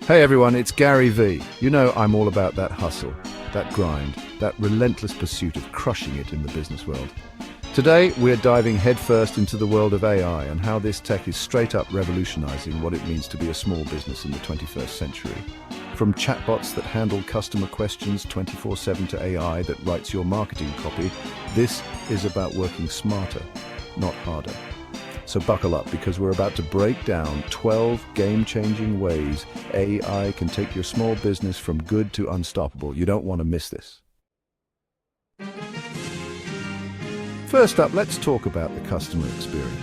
Hey everyone, it's Gary V. You know I'm all about that hustle, that grind, that relentless pursuit of crushing it in the business world. Today, we're diving headfirst into the world of AI and how this tech is straight up revolutionizing what it means to be a small business in the 21st century. From chatbots that handle customer questions 24/7 to AI that writes your marketing copy, this is about working smarter, not harder. So buckle up because we're about to break down 12 game-changing ways AI can take your small business from good to unstoppable. You don't want to miss this. First up, let's talk about the customer experience.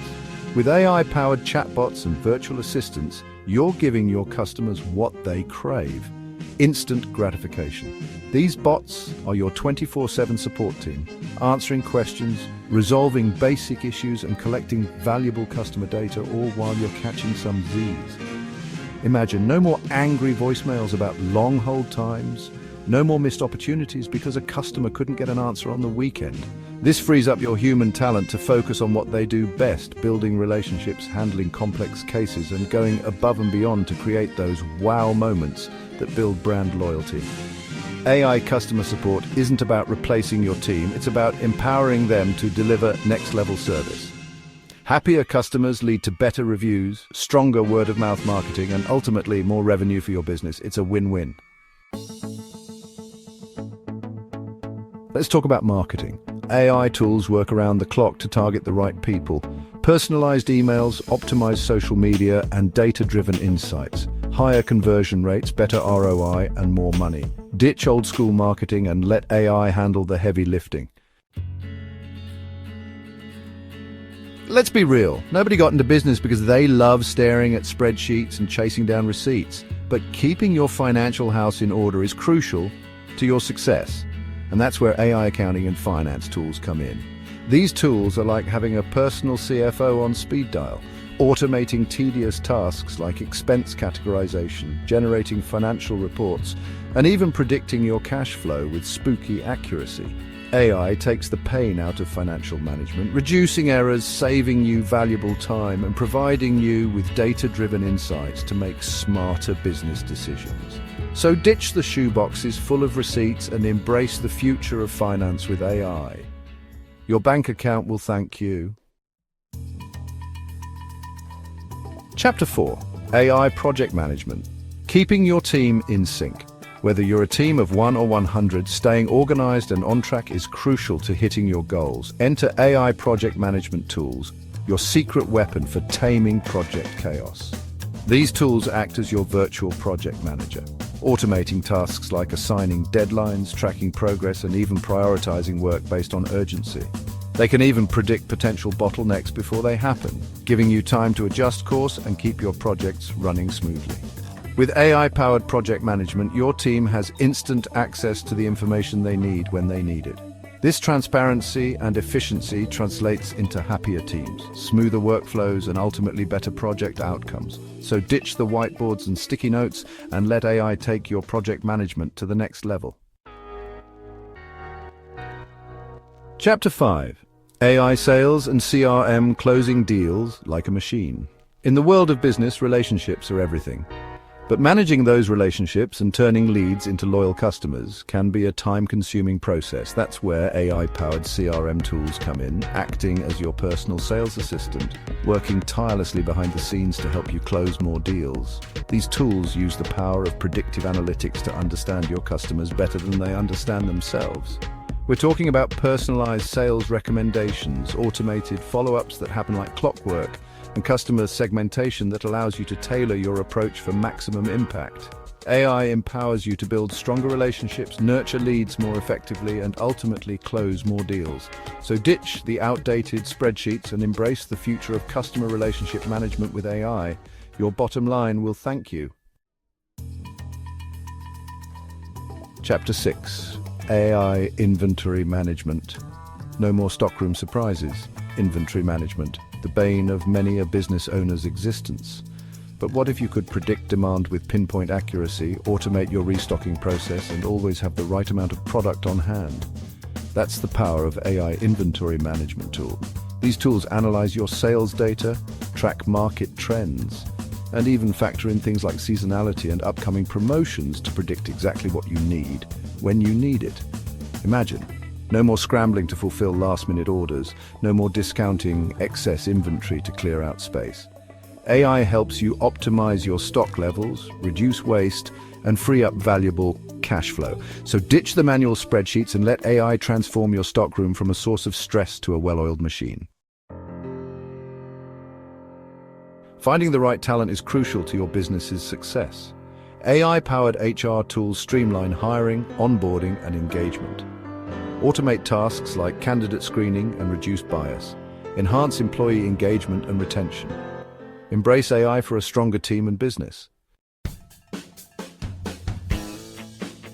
With AI-powered chatbots and virtual assistants, you're giving your customers what they crave: instant gratification. These bots are your 24/7 support team, answering questions, resolving basic issues, and collecting valuable customer data, all while you're catching some Z's. Imagine no more angry voicemails about long hold times, no more missed opportunities because a customer couldn't get an answer on the weekend. This frees up your human talent to focus on what they do best: building relationships, handling complex cases, and going above and beyond to create those wow moments that build brand loyalty. AI customer support isn't about replacing your team, it's about empowering them to deliver next-level service. Happier customers lead to better reviews, stronger word-of-mouth marketing, and ultimately more revenue for your business. It's a win-win. Let's talk about marketing. AI tools work around the clock to target the right people. Personalized emails, optimized social media, and data-driven insights. Higher conversion rates, better ROI, and more money. Ditch old-school marketing and let AI handle the heavy lifting. Let's be real. Nobody got into business because they love staring at spreadsheets and chasing down receipts. But keeping your financial house in order is crucial to your success. And that's where AI accounting and finance tools come in. These tools are like having a personal CFO on speed dial, automating tedious tasks like expense categorization, generating financial reports, and even predicting your cash flow with spooky accuracy. AI takes the pain out of financial management, reducing errors, saving you valuable time, and providing you with data-driven insights to make smarter business decisions. So ditch the shoeboxes full of receipts and embrace the future of finance with AI. Your bank account will thank you. Chapter 4. AI Project Management. Keeping your team in sync. Whether you're a team of 1 or 100, staying organized and on track is crucial to hitting your goals. Enter AI Project Management tools, your secret weapon for taming project chaos. These tools act as your virtual project manager, automating tasks like assigning deadlines, tracking progress, and even prioritizing work based on urgency. They can even predict potential bottlenecks before they happen, giving you time to adjust course and keep your projects running smoothly. With AI-powered project management, your team has instant access to the information they need when they need it. This transparency and efficiency translates into happier teams, smoother workflows, and ultimately better project outcomes. So ditch the whiteboards and sticky notes and let AI take your project management to the next level. Chapter 5. AI Sales and CRM Closing Deals Like a Machine. In the world of business, relationships are everything. But managing those relationships and turning leads into loyal customers can be a time-consuming process. That's where AI-powered CRM tools come in, acting as your personal sales assistant, working tirelessly behind the scenes to help you close more deals. These tools use the power of predictive analytics to understand your customers better than they understand themselves. We're talking about personalized sales recommendations, automated follow-ups that happen like clockwork, and customer segmentation that allows you to tailor your approach for maximum impact. AI empowers you to build stronger relationships, nurture leads more effectively, and ultimately close more deals. So ditch the outdated spreadsheets and embrace the future of customer relationship management with AI. Your bottom line will thank you. Chapter 6. AI Inventory Management. No more stockroom surprises. Inventory management, the bane of many a business owner's existence. But what if you could predict demand with pinpoint accuracy, automate your restocking process, and always have the right amount of product on hand? That's the power of AI Inventory Management tool. These tools analyze your sales data, track market trends, and even factor in things like seasonality and upcoming promotions to predict exactly what you need when you need it. Imagine, no more scrambling to fulfill last-minute orders, no more discounting excess inventory to clear out space. AI helps you optimize your stock levels, reduce waste, and free up valuable cash flow. So ditch the manual spreadsheets and let AI transform your stockroom from a source of stress to a well-oiled machine. Finding the right talent is crucial to your business's success. AI-powered HR tools streamline hiring, onboarding, and engagement. Automate tasks like candidate screening and reduce bias. Enhance employee engagement and retention. Embrace AI for a stronger team and business.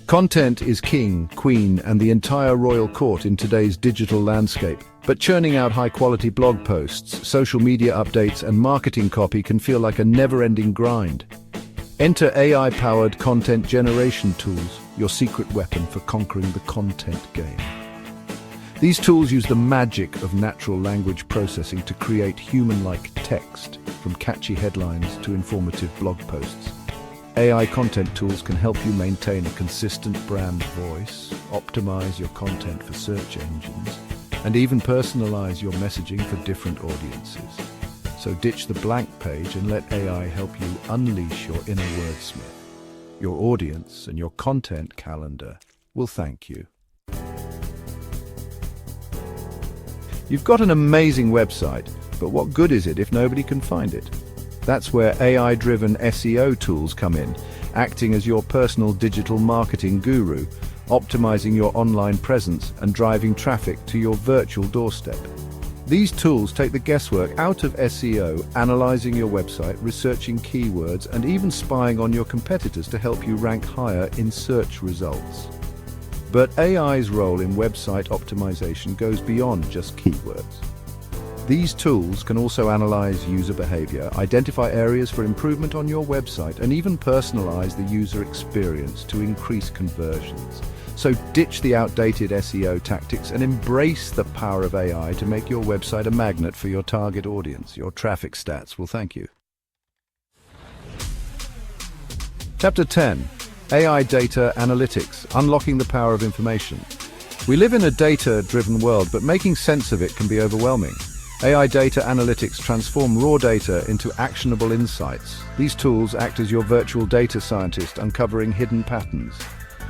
Content is king, queen, and the entire royal court in today's digital landscape. But churning out high-quality blog posts, social media updates, and marketing copy can feel like a never-ending grind. Enter AI-powered content generation tools, your secret weapon for conquering the content game. These tools use the magic of natural language processing to create human-like text, from catchy headlines to informative blog posts. AI content tools can help you maintain a consistent brand voice, optimize your content for search engines, and even personalize your messaging for different audiences. So ditch the blank page and let AI help you unleash your inner wordsmith. Your audience and your content calendar will thank you. You've got an amazing website, but what good is it if nobody can find it? That's where AI-driven SEO tools come in, acting as your personal digital marketing guru, optimizing your online presence and driving traffic to your virtual doorstep. These tools take the guesswork out of SEO, analyzing your website, researching keywords, and even spying on your competitors to help you rank higher in search results. But AI's role in website optimization goes beyond just keywords. These tools can also analyze user behavior, identify areas for improvement on your website, and even personalize the user experience to increase conversions. So ditch the outdated SEO tactics and embrace the power of AI to make your website a magnet for your target audience. Your traffic stats will thank you. Chapter 10. AI Data Analytics, Unlocking the Power of Information. We live in a data-driven world, but making sense of it can be overwhelming. AI data analytics transform raw data into actionable insights. These tools act as your virtual data scientist, uncovering hidden patterns.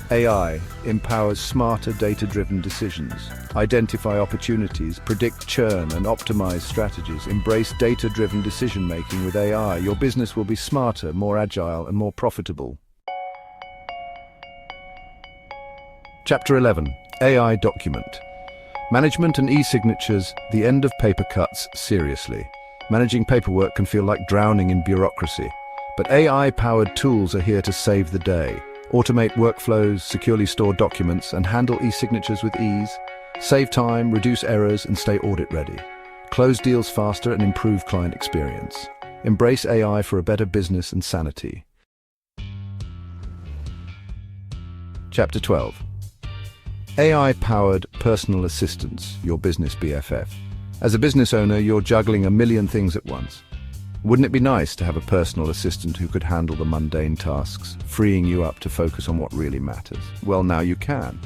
AI empowers smarter data-driven decisions. Identify opportunities, predict churn, and optimize strategies. Embrace data-driven decision-making with AI. Your business will be smarter, more agile, and more profitable. Chapter 11. AI Document. Management and e-signatures, the end of paper cuts seriously. Managing paperwork can feel like drowning in bureaucracy, but AI-powered tools are here to save the day. Automate workflows, securely store documents, and handle e-signatures with ease. Save time, reduce errors, and stay audit-ready. Close deals faster and improve client experience. Embrace AI for a better business and sanity. Chapter 12. AI-powered personal assistants, your business BFF. As a business owner, you're juggling a million things at once. Wouldn't it be nice to have a personal assistant who could handle the mundane tasks, freeing you up to focus on what really matters? Well, now you can,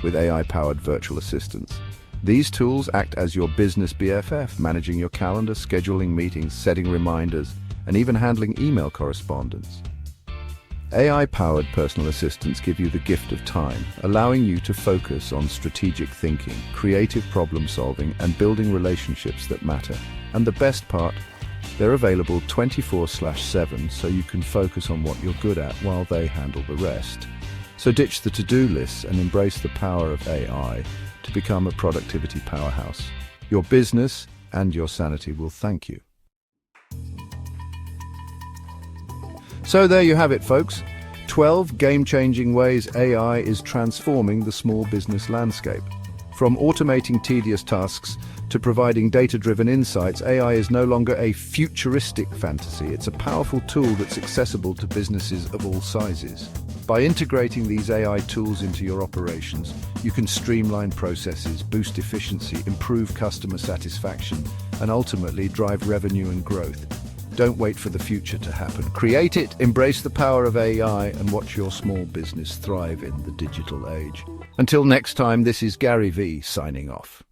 with AI-powered virtual assistants. These tools act as your business BFF, managing your calendar, scheduling meetings, setting reminders, and even handling email correspondence. AI-powered personal assistants give you the gift of time, allowing you to focus on strategic thinking, creative problem-solving, and building relationships that matter. And the best part, they're available 24/7, so you can focus on what you're good at while they handle the rest. So ditch the to-do lists and embrace the power of AI to become a productivity powerhouse. Your business and your sanity will thank you. So there you have it, folks. 12 game-changing ways AI is transforming the small business landscape. From automating tedious tasks to providing data-driven insights, AI is no longer a futuristic fantasy. It's a powerful tool that's accessible to businesses of all sizes. By integrating these AI tools into your operations, you can streamline processes, boost efficiency, improve customer satisfaction, and ultimately drive revenue and growth. Don't wait for the future to happen. Create it, embrace the power of AI, and watch your small business thrive in the digital age. Until next time, this is Gary V signing off.